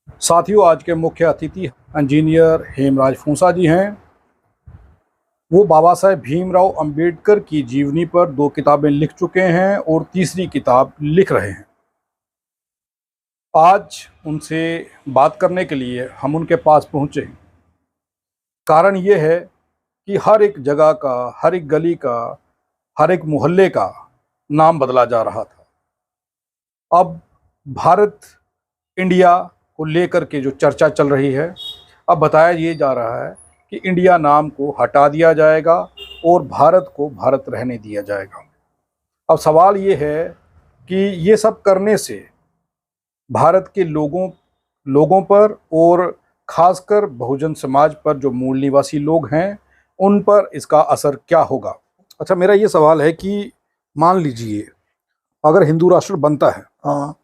साथियों, आज के मुख्य अतिथि इंजीनियर हेमराज फूंसा जी हैं। वो बाबा साहेब भीमराव अंबेडकर की जीवनी पर 2 किताबें लिख चुके हैं और तीसरी किताब लिख रहे हैं। आज उनसे बात करने के लिए हम उनके पास पहुंचे। कारण ये है कि हर एक जगह का, हर एक गली का, हर एक मोहल्ले का नाम बदला जा रहा था। अब भारत इंडिया को लेकर के जो चर्चा चल रही है, अब बताया ये जा रहा है कि इंडिया नाम को हटा दिया जाएगा और भारत को भारत रहने दिया जाएगा। अब सवाल ये है कि ये सब करने से भारत के लोगों पर और खासकर बहुजन समाज पर, जो मूल निवासी लोग हैं, उन पर इसका असर क्या होगा। अच्छा, मेरा ये सवाल है कि मान लीजिए अगर हिंदू राष्ट्र बनता है, हाँ,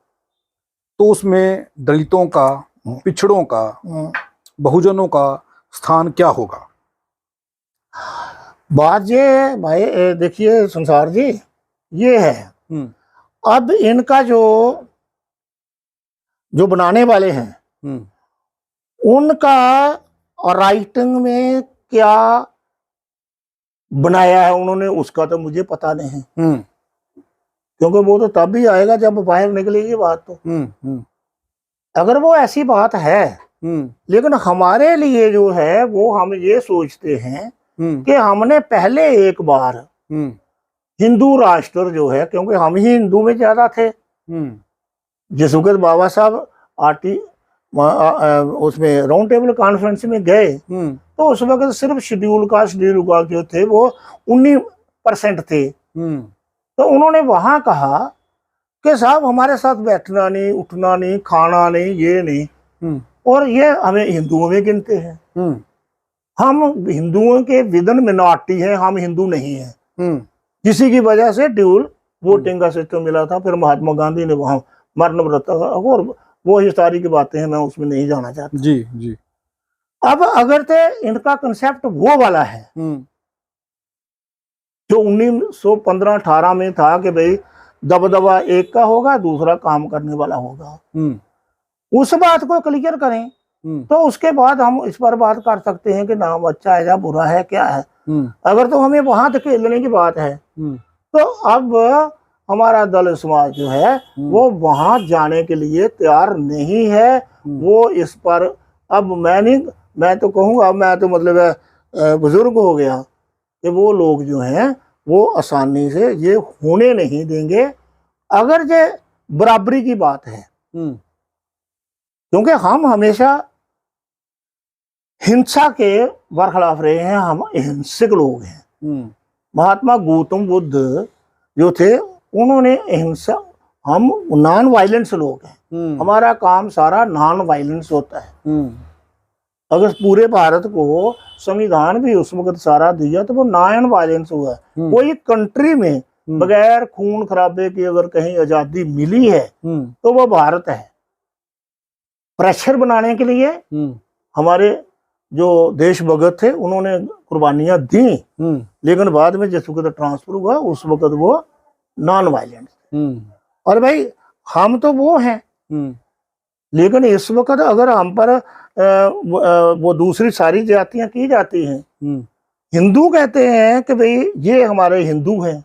तो उसमें दलितों का, पिछड़ों का, बहुजनों का स्थान क्या होगा? बात ये भाई देखिए संसार जी, ये है अब इनका जो बनाने वाले हैं उनका राइटिंग में क्या बनाया है उन्होंने, उसका तो मुझे पता नहीं है। क्योंकि वो तो तब भी आएगा जब बाहर निकलेगी बात। तो अगर वो ऐसी बात है, लेकिन हमारे लिए जो है वो हम ये सोचते हैं कि हमने पहले एक बार हिंदू राष्ट्र जो है, क्योंकि हम ही हिंदू में ज्यादा थे। जिस वक्त बाबा साहब उसमें राउंड टेबल कॉन्फ्रेंस में गए तो उस वक्त सिर्फ शेड्यूल कास्ट जो थे वो 19% थे। तो उन्होंने वहां कहा कि साहब हमारे साथ बैठना नहीं, उठना नहीं, खाना नहीं, ये नहीं, और ये हमें हिंदुओं में गिनते हैं। हम हिंदुओं के विदन मिनॉरिटी हैं, हम हिंदू नहीं हैं। किसी की वजह से ड्यूल वोटिंग का सिस्टम मिला था, फिर महात्मा गांधी ने वहां मरण व्रत, और वो हिस्टोरी की बातें हैं, मैं उसमें नहीं जाना चाहता। जी जी। अब अगर तो इनका कंसेप्ट वो वाला है जो 1915-18 में था कि भाई दबदबा एक का होगा, दूसरा काम करने वाला होगा, उस बात को क्लियर करें तो उसके बाद हम इस पर बात कर सकते हैं कि नाम अच्छा है या बुरा है, क्या है। अगर तो हमें वहां धकेलने की बात है तो अब हमारा दलित समाज जो है वो वहां जाने के लिए तैयार नहीं है। वो इस पर अब मैं तो कहूँगा, मैं तो मतलब बुजुर्ग हो गया कि वो लोग जो हैं वो आसानी से ये होने नहीं देंगे अगर ये बराबरी की बात है। क्योंकि हम हमेशा हिंसा के बरखिलाफ रहे हैं, हम अहिंसक लोग हैं। महात्मा गौतम बुद्ध जो थे उन्होंने अहिंसा, हम नॉन वायलेंस लोग हैं, हमारा काम सारा नॉन वायलेंस होता है। अगर पूरे भारत को संविधान भी उस वक्त सारा दिया तो वो नॉन वायलेंस हुआ। कोई कंट्री में बगैर खून खराबे की अगर कहीं आजादी मिली है तो वो भारत है। प्रेशर बनाने के लिए हमारे जो देश भगत थे उन्होंने कुर्बानियां दी, लेकिन बाद में जिस वक्त ट्रांसफर हुआ उस वक्त वो नॉन वायलेंस। और भाई हम तो वो हैं, लेकिन इस वक्त अगर हम पर वो दूसरी सारी जातियां की जाती हैं, हिंदू कहते हैं कि भाई ये हमारे हिंदू हैं,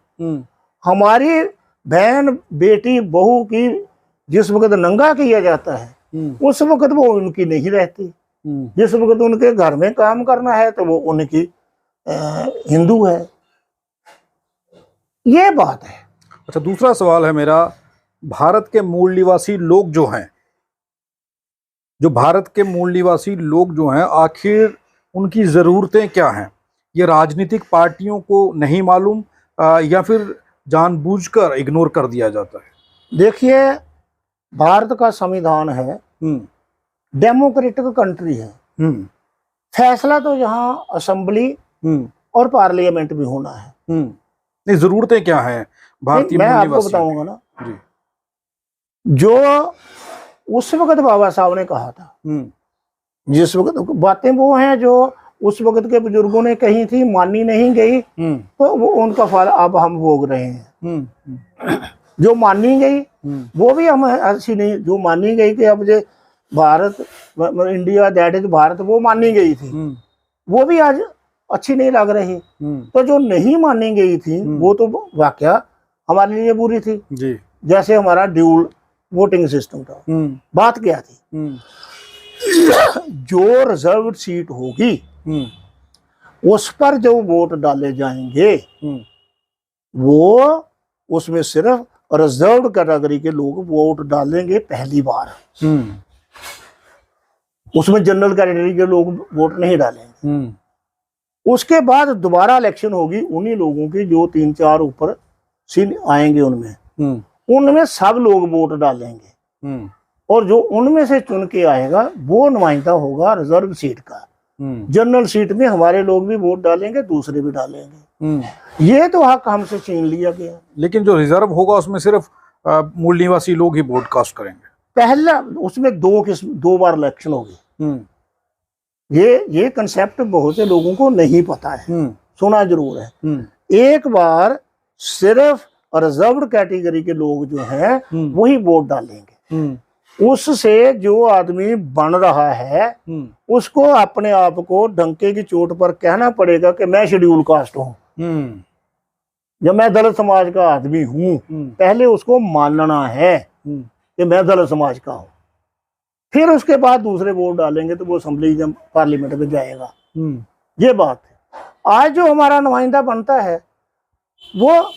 हमारी बहन बेटी बहू की जिस वक्त नंगा किया जाता है उस वक्त वो उनकी नहीं रहती। जिस वक्त उनके घर में काम करना है तो वो उनकी हिंदू है। ये बात है। अच्छा, दूसरा सवाल है मेरा, भारत के मूल निवासी लोग जो हैं, आखिर उनकी ज़रूरतें क्या हैं? ये राजनीतिक पार्टियों को नहीं मालूम या फिर जानबूझकर इग्नोर कर दिया जाता है? देखिए, भारत का संविधान है, डेमोक्रेटिक कंट्री है। फैसला तो यहाँ असेंबली और पार्लियामेंट में होना है। नहीं, ज़रूरतें क्या हैं भारतीय मैं मूल आपको निवासियों बताऊंगा की? ना जी। जो उस वक्त बाबा साहब ने कहा था, जिस वक्त बातें वो हैं जो उस वक्त के बुजुर्गों ने कही थी, मानी नहीं गई, तो वो उनका फल अब हम भोग रहे हैं। जो मानी गई वो भी हम ऐसी नहीं, जो मानी गई कि अब Bharat India that is Bharat वो मानी गई थी, वो भी आज अच्छी नहीं लग रही। तो जो नहीं मानी गई थी वो तो वाकया हमारे लिए बुरी थी जी। जैसे हमारा ड्यूल वोटिंग सिस्टम था। बात क्या थी, जो रिजर्व सीट होगी उस पर जो वोट डाले जाएंगे वो उसमें सिर्फ रिजर्व कैटेगरी के लोग वोट डालेंगे पहली बार, उसमें जनरल कैटेगरी के लोग वोट नहीं डालेंगे। उसके बाद दोबारा इलेक्शन होगी उन्हीं लोगों की जो 3-4 ऊपर सीट आएंगे, उनमें सब लोग वोट डालेंगे और जो उनमें से चुन के आएगा वो नुमाइंदा होगा रिजर्व सीट का। जनरल सीट में हमारे लोग भी वोट डालेंगे, दूसरे भी डालेंगे। ये तो हक हमसे छीन लिया गया। लेकिन जो रिजर्व होगा उसमें सिर्फ मूल निवासी लोग ही वोट कास्ट करेंगे। पहला उसमें 2 बार इलेक्शन होगी। ये कंसेप्ट बहुत से लोगों को नहीं पता है, सुना जरूर है। एक बार सिर्फ रिजर्व्ड कैटेगरी के लोग जो हैं वही वोट डालेंगे। उससे जो आदमी बन रहा है उसको अपने आप को डंके की चोट पर कहना पड़ेगा कि मैं शेड्यूल कास्ट हूँ या मैं दलित समाज का आदमी हूँ। पहले उसको मानना है कि मैं दलित समाज का हूँ, फिर उसके बाद दूसरे वोट डालेंगे तो वो असेंबली जब पार्लियामेंट में जाएगा। ये बात है। आज जो हमारा नुमाइंदा बनता है वो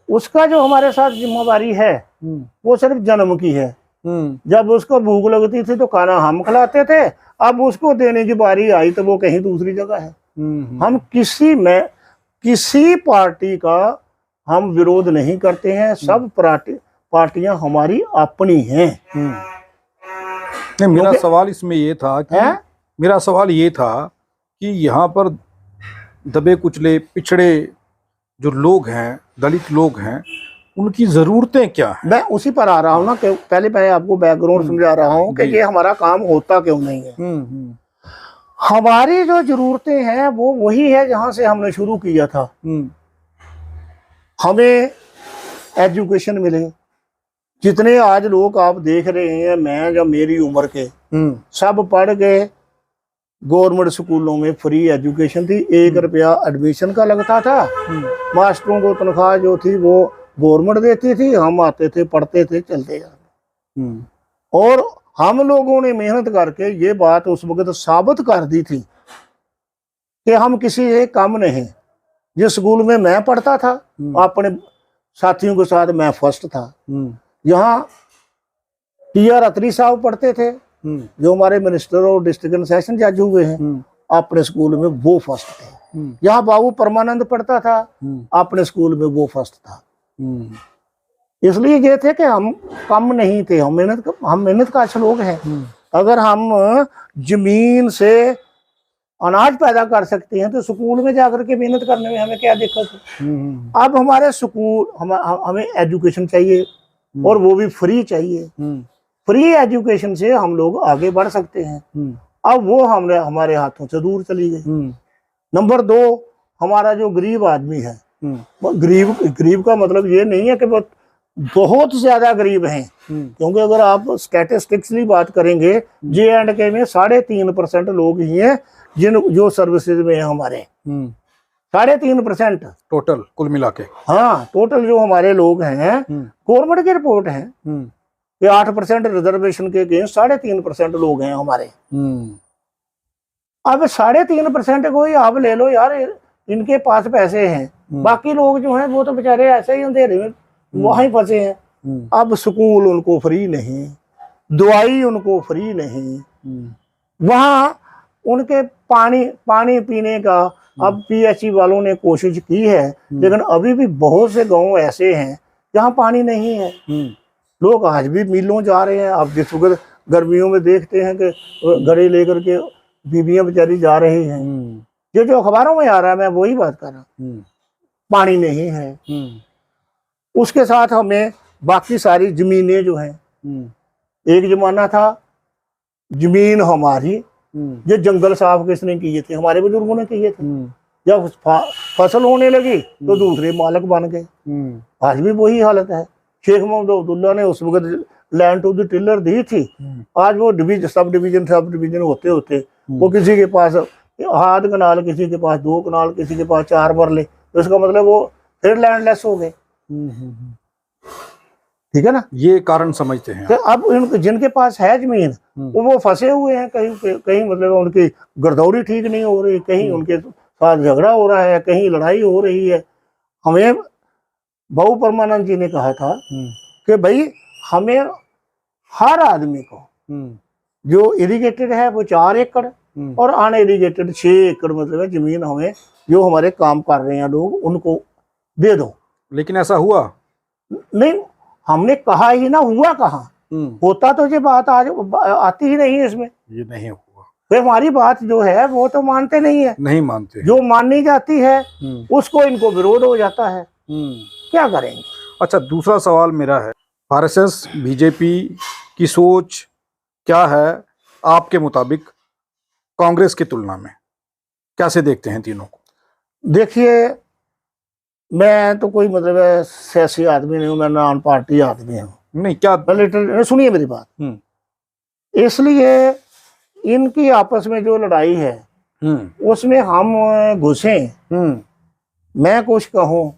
उसका जो हमारे साथ जिम्मेदारी है वो सिर्फ जन्म की है। जब उसको भूख लगती थी तो खाना हम खिलाते थे, अब उसको देने की बारी आई तो वो कहीं दूसरी जगह है। हम किसी पार्टी का हम विरोध नहीं करते हैं, सब पार्टियां हमारी अपनी हैं। नहीं, मेरा सवाल इसमें ये था कि यहाँ पर दबे कुचले पिछड़े जो लोग हैं, दलित लोग हैं, उनकी जरूरतें क्या हैं? मैं उसी पर आ रहा हूँ ना कि पहले मैं आपको बैकग्राउंड समझा रहा हूँ कि ये हमारा काम होता क्यों नहीं है। हमारी जो जरूरतें हैं वो वही है जहां से हमने शुरू किया था। हमें एजुकेशन मिले। जितने आज लोग आप देख रहे हैं, मैं जब मेरी उम्र के सब पढ़ गए, गवर्नमेंट स्कूलों में फ्री एजुकेशन थी, 1 रुपया एडमिशन का लगता था। मास्टरों को तनख्वाह जो थी वो गवर्नमेंट देती थी, हम आते थे, पढ़ते थे, चलते जाते। और हम लोगों ने मेहनत करके ये बात उस वक्त साबित कर दी थी कि हम किसी से कम नहीं। जिस स्कूल में मैं पढ़ता था अपने साथियों के साथ मैं फर्स्ट था। यहाँ टी.आर. अत्री साहब पढ़ते थे जो हमारे मिनिस्टर और डिस्ट्रिक्ट एंड सेशन जज हुए हैं, अपने स्कूल में वो फर्स्ट थे। यहाँ बाबू परमानंद पढ़ता था, अपने स्कूल में वो फर्स्ट था। इसलिए ये थे कि हम कम नहीं थे, हम मेहनत का अच्छा लोग हैं। अगर हम जमीन से अनाज पैदा कर सकते हैं तो स्कूल में जाकर के मेहनत करने में हमें क्या दिक्कत है। अब हमारे स्कूल हमें एजुकेशन चाहिए और वो भी फ्री चाहिए। फ्री एजुकेशन से हम लोग आगे बढ़ सकते हैं। अब वो हमारे हाथों से दूर चली गई। नंबर 2, हमारा जो गरीब आदमी है, गरीब का मतलब ये नहीं है कि बहुत ज्यादा गरीब हैं, क्योंकि अगर आप स्टैटिस्टिक्सली बात करेंगे J&K में 3.5% लोग ही हैं जो सर्विसेज में है हमारे। 3.5% टोटल कुल मिला के। हाँ, टोटल जो हमारे लोग हैं, गवर्नमेंट की रिपोर्ट है कि 8% रिजर्वेशन के अगेंस्ट 3.5% लोग हैं हमारे। अब 3.5% को ही आप ले लो यार, इनके पास पैसे हैं। बाकी लोग जो हैं वो तो बेचारे ऐसे ही अंधेरे में वहीं फंसे हैं। अब स्कूल उनको फ्री नहीं, दवाई उनको फ्री नहीं, वहाँ उनके पानी पीने का अब PHE वालों ने कोशिश की है, लेकिन अभी भी बहुत से गांव ऐसे हैं जहाँ पानी नहीं है। लोग आज भी मिलों जा रहे हैं। आप जिस वक्त गर्मियों में देखते हैं कि घड़े लेकर के बीबियां बेचारी जा रही हैं। ये जो अखबारों में आ रहा है मैं वही बात कर रहा हूँ। पानी नहीं है। उसके साथ हमें बाकी सारी जमीनें जो हैं, एक जमाना था जमीन हमारी, ये जंगल साफ किसने किए थे? हमारे बुजुर्गों ने किए थे। जब फसल होने लगी तो दूसरे मालिक बन गए। आज भी वही हालत है। शेख मोहम्मद अब्दुल्ला ने उस वक्त लैंड टू द टिलर दी थी, आज वो सब डिवीजन होते होते वो किसी के पास आध कनाल, किसी के पास 2 कनाल, किसी के पास 4 मरले, तो इसका मतलब वो फिर लैंडलेस हो गए। ठीक है ना, ये कारण समझते हैं। तो अब जिनके पास है जमीन वो फंसे हुए हैं कहीं कहीं, मतलब उनकी गिरदौरी ठीक नहीं हो रही, कहीं उनके साथ झगड़ा हो रहा है, कहीं लड़ाई हो रही है। हमें बहु परमानंद जी ने कहा था कि भाई हमें हर आदमी को जो इरिगेटेड है वो 4 एकड़ और अनइरिगेटेड 6 एकड़ मतलब है जमीन, हमें जो हमारे काम कर रहे हैं लोग उनको दे दो। लेकिन ऐसा हुआ नहीं, हमने कहा ही ना, हुआ कहाँ? होता तो ये बात आज आती ही नहीं है इसमें, ये नहीं हुआ। फिर हमारी बात जो है वो तो मानते नहीं है, नहीं मानते। जो माननी जाती है उसको इनको विरोध हो जाता है, क्या करेंगे। अच्छा, दूसरा सवाल मेरा है, आरएसएस बीजेपी की सोच क्या है आपके मुताबिक कांग्रेस की तुलना में? कैसे देखते हैं तीनों को? देखिए, मैं तो कोई मतलब सियासी आदमी नहीं हूँ, मैं नॉन पार्टी आदमी हूँ। नहीं, क्या सुनिए मेरी बात। इसलिए इनकी आपस में जो लड़ाई है उसमें हम घुसे, मैं कुछ कहूँ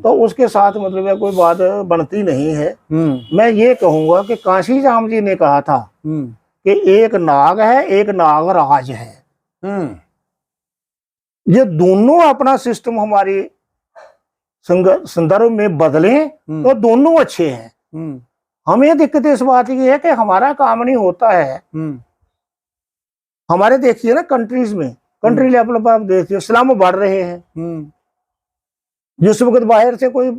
तो उसके साथ मतलब कोई बात बनती नहीं है। मैं ये कहूंगा कि काशी राम जी ने कहा था कि एक नाग है, एक नागराज है। ये दोनों अपना सिस्टम हमारी संदर्भ में बदले तो दोनों अच्छे हैं। हमें दिक्कत इस बात की है कि हमारा काम नहीं होता है। हमारे देखिए ना कंट्रीज में, कंट्री लेवल पर आप देखिए स्लम बढ़ रहे हैं। जिस वक्त बाहर से कोई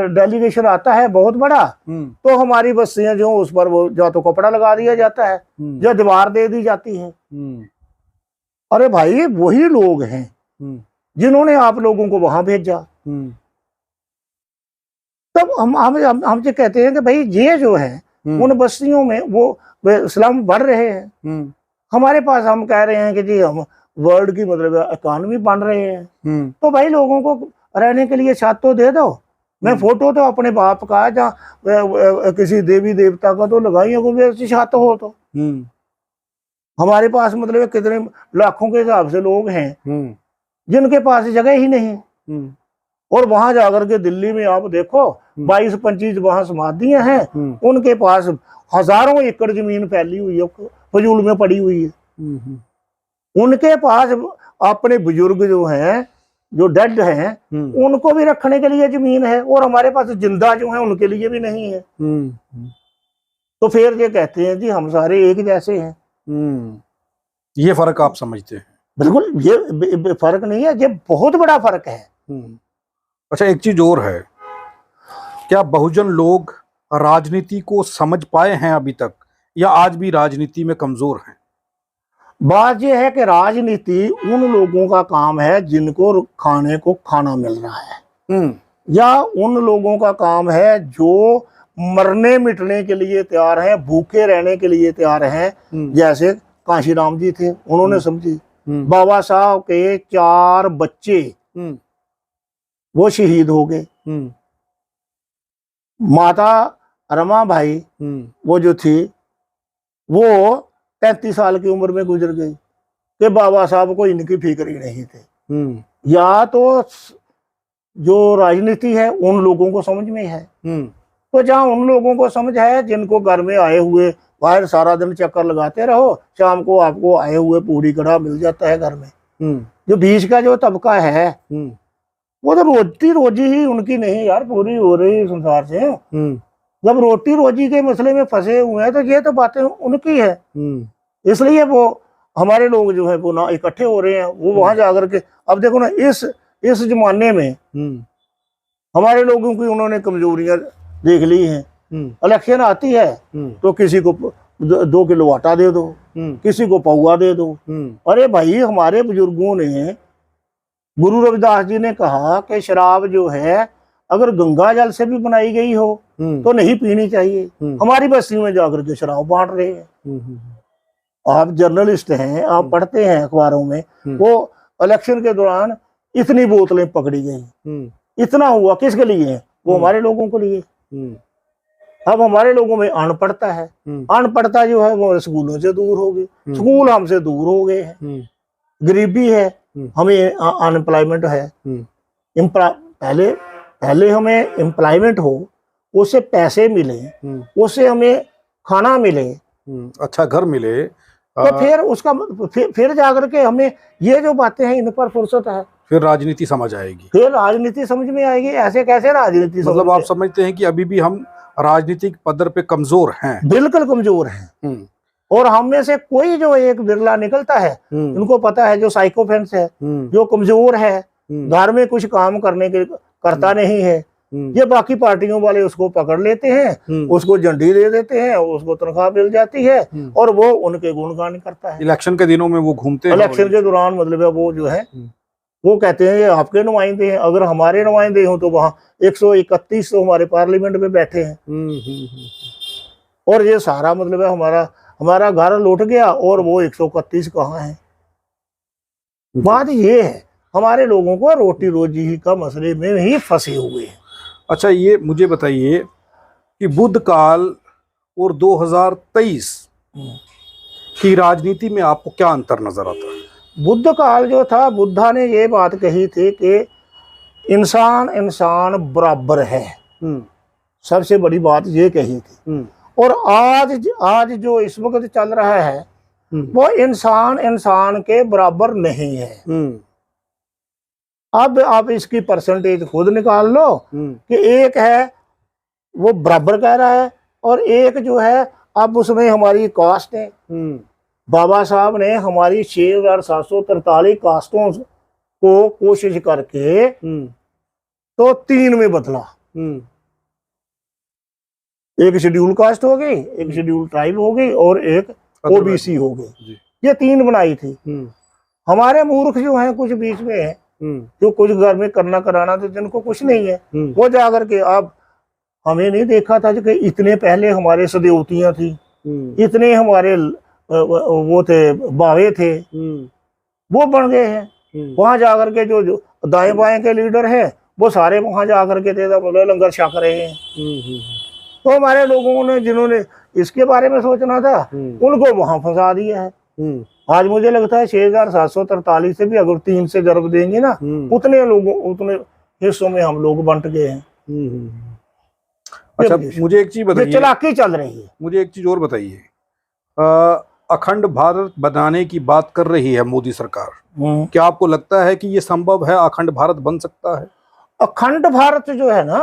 डेलीगेशन आता है बहुत बड़ा, तो हमारी बस्तियां जो उस पर वो या तो कपड़ा लगा दिया जाता है या दीवार दे दी जाती है। अरे भाई, वही लोग हैं जिन्होंने आप लोगों को वहां भेजा। तब हम जो कहते हैं कि भाई ये जो है उन बस्तियों में वो स्लम बढ़ रहे हैं। हमारे पास हम कह रहे हैं कि जी हम वर्ल्ड की मतलब इकॉनमी बन रहे हैं, तो भाई लोगों को रहने के लिए छत तो दे दो। मैं फोटो तो अपने बाप का या किसी देवी देवता का तो लगाई है, छत हो तो। हमारे पास मतलब कितने लाखों के हिसाब से लोग हैं जिनके पास जगह ही नहीं। और वहां जाकर के दिल्ली में आप देखो 22-25 वहां समाधियां हैं, उनके पास हजारों एकड़ जमीन फैली हुई है, फजूल में पड़ी हुई है। उनके पास अपने बुजुर्ग जो हैं, जो डेड हैं, उनको भी रखने के लिए जमीन है, और हमारे पास जिंदा जो है उनके लिए भी नहीं है। तो फिर ये कहते हैं जी हम सारे एक जैसे हैं। ये फर्क आप समझते हैं? बिल्कुल, ये फर्क नहीं है, ये बहुत बड़ा फर्क है। अच्छा, एक चीज और है, क्या बहुजन लोग राजनीति को समझ पाए हैं अभी तक, या आज भी राजनीति में कमजोर हैं? बात यह है कि राजनीति उन लोगों का काम है जिनको खाने को खाना मिल रहा है, या उन लोगों का काम है जो मरने मिटने के लिए तैयार हैं, भूखे रहने के लिए तैयार हैं। जैसे काशीराम जी थे, उन्होंने समझी। बाबा साहब के 4 बच्चे वो शहीद हो गए। माता रमा भाई वो जो थी वो 33 साल की उम्र में गुजर गई कि बाबा साहब को इनकी फिक्र ही नहीं थी। या तो जो राजनीति है उन लोगों को समझ में है, तो जहाँ उन लोगों को समझ है जिनको घर में आए हुए बाहर सारा दिन चक्कर लगाते रहो, शाम को आपको आए हुए पूरी कड़ा मिल जाता है घर में। जो बीच का जो तबका है वो तो रोजी ही उनकी नहीं यार पूरी हो रही संसार से। जब रोटी रोजी के मसले में फंसे हुए हैं तो ये तो बातें उनकी है। इसलिए वो हमारे लोग जो है वो ना इकट्ठे हो रहे हैं, वो वहां जाकर के। अब देखो ना, इस जमाने में हमारे लोगों की उन्होंने कमजोरियां देख ली हैं। इलेक्शन आती है तो किसी को 2 किलो आटा दे दो, किसी को पौवा दे दो। अरे भाई, हमारे बुजुर्गों ने, गुरु रविदास जी ने कहा कि शराब जो है अगर गंगा जल से भी बनाई गई हो तो नहीं पीनी चाहिए। हमारी बस्ती में जाकर के शराब बांट रहे हैं। आप जर्नलिस्ट हैं, आप पढ़ते हैं अखबारों में, वो इलेक्शन के दौरान इतनी बोतलें पकड़ी गई, इतना हुआ, किसके लिए है? वो हमारे लोगों के लिए। अब हमारे लोगों में अनपढ़ता है, अनपढ़ता जो है वो स्कूलों से दूर हो गई, स्कूल हमसे दूर हो गए हैं, गरीबी है, हमें अनएम्प्लॉयमेंट है। पहले पहले हमें एम्प्लॉयमेंट हो, उससे पैसे मिले, उससे हमें खाना मिले, अच्छा घर मिले, तो फिर उसका फिर जाकर के हमें ये जो बातें हैं इन पर फुर्सत है, फिर राजनीति समझ आएगी, फिर राजनीति समझ में आएगी। ऐसे कैसे राजनीति मतलब आप समझते हैं कि अभी भी हम राजनीतिक पदर पे कमजोर हैं? बिल्कुल कमजोर हैं। और हम में से कोई जो एक बिरला निकलता है, उनको पता है जो साइकोफेंस है, जो कमजोर है, घर में कुछ काम करने के करता नहीं है, ये बाकी पार्टियों वाले उसको पकड़ लेते हैं, उसको झंडी दे देते हैं, उसको तनख्वाह मिल जाती है और वो उनके गुणगान करता है। इलेक्शन के दिनों में वो घूमते हैं, इलेक्शन के दौरान मतलब है वो जो है वो कहते हैं ये आपके नुमाइंदे हैं, अगर हमारे नुमाइंदे हों तो वहाँ 131 तो हमारे पार्लियामेंट में बैठे हैं, और ये सारा मतलब है हमारा घर लौट गया और वो 131 कहाँ है। बात ये है हमारे लोगों को रोटी रोजी का मसले में ही फंसे हुए हैं। अच्छा, ये मुझे बताइए कि बुद्ध काल और 2023 की राजनीति में आपको क्या अंतर नजर आता है? बुद्ध काल जो था, बुद्धा ने ये बात कही थी कि इंसान इंसान बराबर है, सबसे बड़ी बात ये कही थी। और आज जो इस वक्त चल रहा है वो इंसान इंसान के बराबर नहीं है। अब आप इसकी परसेंटेज खुद निकाल लो कि एक है वो बराबर कह रहा है और एक जो है अब उसमें हमारी कास्ट है। बाबा साहब ने हमारी 6743 कास्टों को कोशिश करके तो 3 में बदला। एक शेड्यूल कास्ट हो गई, एक शेड्यूल ट्राइब हो गई और एक ओबीसी हो गई, ये 3 बनाई थी। हमारे मूर्ख जो हैं कुछ बीच में है, जो कुछ घर में करना कराना तो जिनको कुछ नहीं है, वो जाकर के अब हमें नहीं देखा था कि इतने पहले हमारे सदेवतियां थी, इतने हमारे वो थे बावे थे, वो बन गए हैं। वहां जाकर के जो दाएं बाएं के लीडर हैं वो सारे वहां जाकर के लंगर छक रहे हैं। तो हमारे लोगों ने जिन्होंने इसके बारे में सोचना था उनको वहां फंसा दिया है। आज मुझे लगता है 6743 से भी अगर 3 से जरब देंगे ना, उतने हिस्सों में हम लोग बंट गए हैं। अच्छा, मुझे एक चीज बताइए, चालाकी चल रही है। मुझे एक चीज और बताइए, अखंड भारत बनाने की बात कर रही है मोदी सरकार, क्या आपको लगता है कि ये संभव है, अखंड भारत बन सकता है? अखंड भारत जो है ना,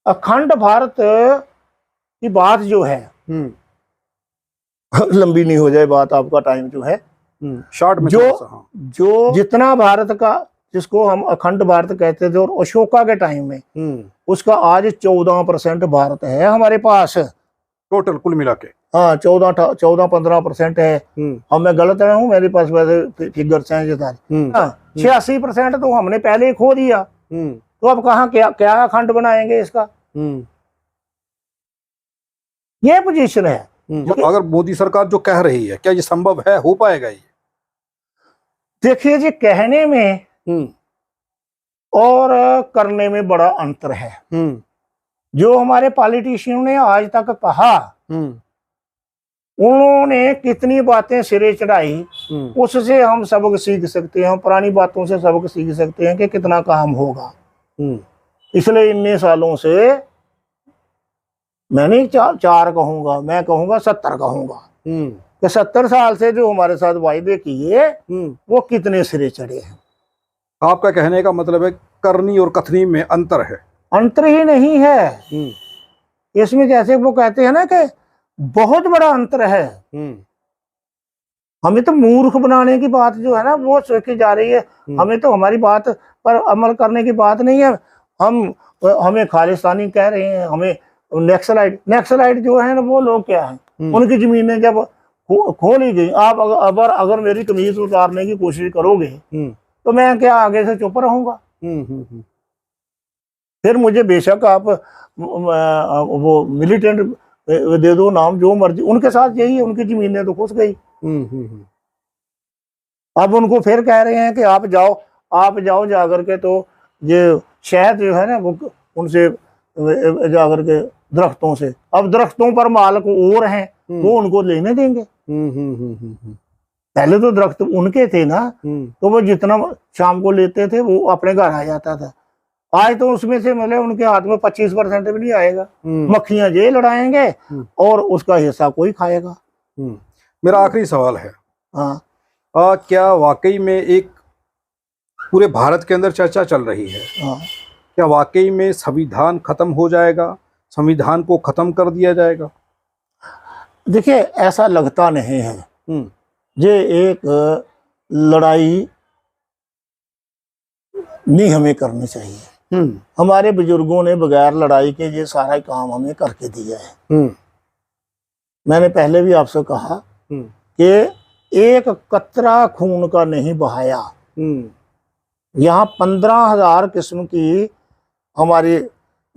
अखंड भारत की बात जो है लंबी नहीं हो जाए बात, आपका टाइम जो है शॉर्ट में जो जितना भारत का जिसको हम अखंड भारत कहते थे और अशोका के टाइम में उसका आज 14% भारत है हमारे पास टोटल कुल मिला के। हाँ 14-15% है। अब मैं गलत रहा हूँ, मेरे पास वैसे फिगर्स हैं ये सारे। 86% तो हमने पहले ही खो दिया, तो अब कहाँ क्या अखंड बनाएंगे इसका? ये पोजीशन है। तो अगर मोदी सरकार जो कह रही है, क्या ये संभव है, हो पाएगा ये? देखिए जी, कहने में और करने में बड़ा अंतर है। जो हमारे पॉलिटिशियन ने आज तक कहा, उन्होंने कितनी बातें सिरे चढ़ाई, उससे हम सबक सीख सकते हैं, पुरानी बातों से सबक सीख सकते हैं कि कितना काम होगा। इसलिए इतने सालों से मैं नहीं 4 कहूंगा, मैं कहूंगा 70 कहूंगा कि 70 साल से जो हमारे साथ वायदे किए वो कितने सिरे चढ़े हैं। आपका कहने का मतलब है करनी और कथनी में अंतर है? अंतर ही नहीं है इसमें, जैसे वो कहते हैं ना कि बहुत बड़ा अंतर है। हमें तो मूर्ख बनाने की बात जो है ना वो सोची जा रही है, हमें तो हमारी बात पर अमल करने की बात नहीं है। हमें खालिस्तानी कह रहे हैं, हमें नक्सलाइट जो है ना वो लोग क्या है, उनकी जमीनें जब खोली गई, आप अगर मेरी कमीज उतारने की कोशिश करोगे तो मैं क्या आगे से चुप रहूंगा? फिर मुझे बेशक आप वो मिलिटेंट दे दो नाम, जो मर्जी, उनके साथ यही है, उनकी जमीनें तो घुस गई। अब उनको फिर कह रहे हैं कि आप जाओ जाकर के तो ये शहद जो है ना वो उनसे जाकर के दरख्तों से। अब दरख्तों पर मालिक और हैं, वो उनको लेने देंगे। पहले तो दरख्त उनके थे ना, तो वो जितना शाम को लेते थे वो अपने घर आ जाता था। आज तो उसमें से मतलब उनके हाथ में 25% भी नहीं आएगा। मक्खियां जे लड़ाएंगे और उसका हिस्सा कोई खाएगा। मेरा आखिरी सवाल है, हाँ, क्या वाकई में एक पूरे भारत के अंदर चर्चा चल रही है, हाँ, क्या वाकई में संविधान खत्म हो जाएगा, संविधान को खत्म कर दिया जाएगा? देखिए ऐसा लगता नहीं है। ये एक लड़ाई नहीं हमें करनी चाहिए। हमारे बुजुर्गों ने बगैर लड़ाई के ये सारा काम हमें करके दिया है। मैंने पहले भी आपसे कहा कि एक कतरा खून का नहीं बहाया। यहाँ 15,000 किस्म की हमारी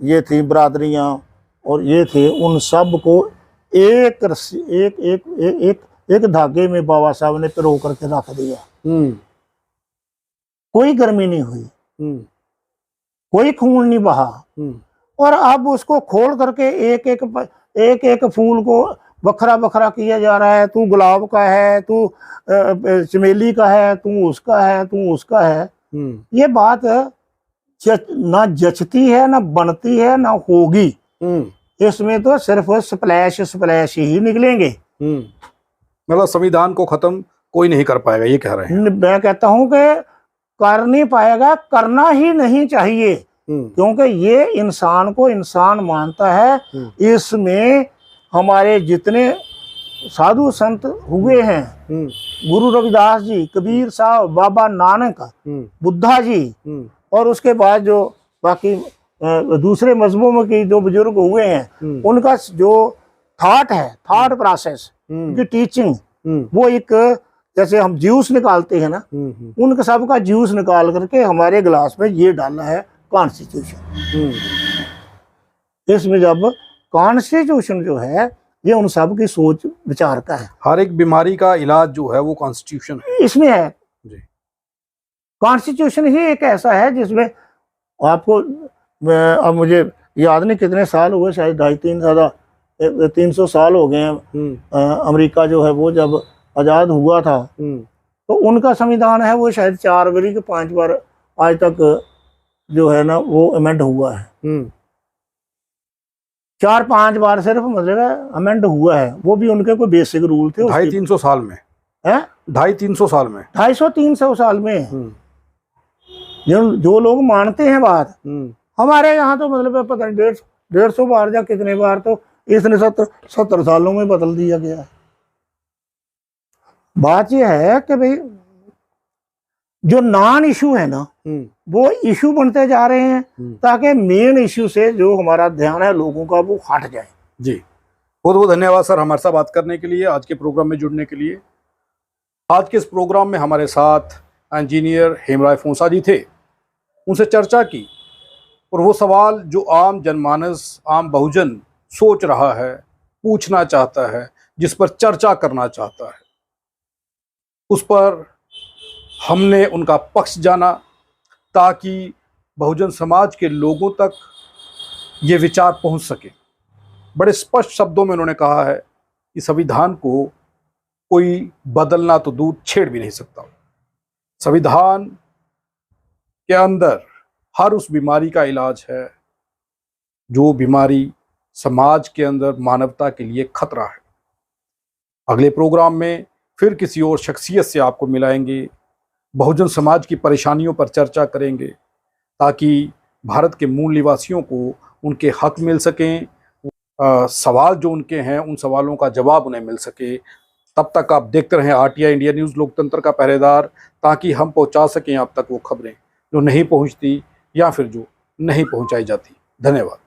ये थी बरादरियां और ये थे, उन सब को एक रस्सी एक एक एक एक, एक धागे में बाबा साहब ने पिरो करके रख दिया। कोई गर्मी नहीं हुई, कोई खून नहीं बहा। और अब उसको खोल करके एक एक एक फूल को बखरा बखरा किया जा रहा है। तू गुलाब का है, तू चमेली का है, तू उसका है, तू उसका है। ये बात ना जचती है, ना बनती है, ना होगी। इसमें तो सिर्फ स्प्लैश स्प्लैश ही निकलेंगे। मतलब संविधान को खत्म कोई नहीं कर पाएगा, ये कह रहे हैं? मैं कहता हूं कि कर नहीं पाएगा, करना ही नहीं चाहिए, क्योंकि ये इंसान को इंसान मानता है। इसमें हमारे जितने साधु संत हुए हैं, गुरु रविदास जी, कबीर साहब, बाबा नानक, बुद्धा जी, और उसके बाद जो बाकी दूसरे मजहबों में की जो बुजुर्ग हुए हैं, उनका जो थॉट है, थॉट प्रोसेस, उनकी टीचिंग, वो एक जैसे हम जूस निकालते हैं ना, उनके सब का जूस निकाल करके हमारे गिलास में ये डालना है कॉन्स्टिट्यूशन। इसमें जब कॉन्स्टिट्यूशन जो है ये उन सब की सोच विचार का है। हर एक बीमारी का इलाज जो है वो कॉन्स्टिट्यूशन है, इसमें है। कॉन्स्टिट्यूशन ही एक ऐसा है जिसमें आपको, अब मुझे याद नहीं कितने साल हुए, शायद 250-300 साल हो गए हैं। अमेरिका जो है वो जब आज़ाद हुआ था, तो उनका संविधान है वो शायद 4 बार के 5 बार आज तक जो है ना वो अमेंड हुआ है। 4-5 बार सिर्फ मतलब अमेंड हुआ है। वो भी उनके कोई बेसिक रूल थे। 250-300 साल में है, 250-300 साल में, 250-300 साल में जो लोग मानते हैं बात। हमारे यहाँ तो मतलब पता नहीं 150 बार या कितने बार तो इसने 70 सालों में बदल दिया गया है। बात यह है कि भाई जो नॉन इशू है ना वो इशू बनते जा रहे हैं, ताकि मेन इशू से जो हमारा ध्यान है लोगों का वो हट जाए। जी, बहुत बहुत धन्यवाद सर हमारे साथ बात करने के लिए, आज के प्रोग्राम में जुड़ने के लिए। आज के इस प्रोग्राम में हमारे साथ इंजीनियर हेमराय फोंसा जी थे। उनसे चर्चा की और वो सवाल जो आम जनमानस, आम बहुजन सोच रहा है, पूछना चाहता है, जिस पर चर्चा करना चाहता है, उस पर हमने उनका पक्ष जाना, ताकि बहुजन समाज के लोगों तक ये विचार पहुंच सके। बड़े स्पष्ट शब्दों में उन्होंने कहा है कि संविधान को कोई बदलना तो दूर छेड़ भी नहीं सकता। संविधान के अंदर हर उस बीमारी का इलाज है जो बीमारी समाज के अंदर मानवता के लिए खतरा है। अगले प्रोग्राम में फिर किसी और शख्सियत से आपको मिलाएंगे, बहुजन समाज की परेशानियों पर चर्चा करेंगे, ताकि भारत के मूल निवासियों को उनके हक मिल सकें, सवाल जो उनके हैं उन सवालों का जवाब उन्हें मिल सके। तब तक आप देखते रहें RTI इंडिया न्यूज़, लोकतंत्र का पहरेदार, ताकि हम पहुंचा सकें आप तक वो खबरें जो नहीं पहुंचती या फिर जो नहीं पहुंचाई जाती। धन्यवाद।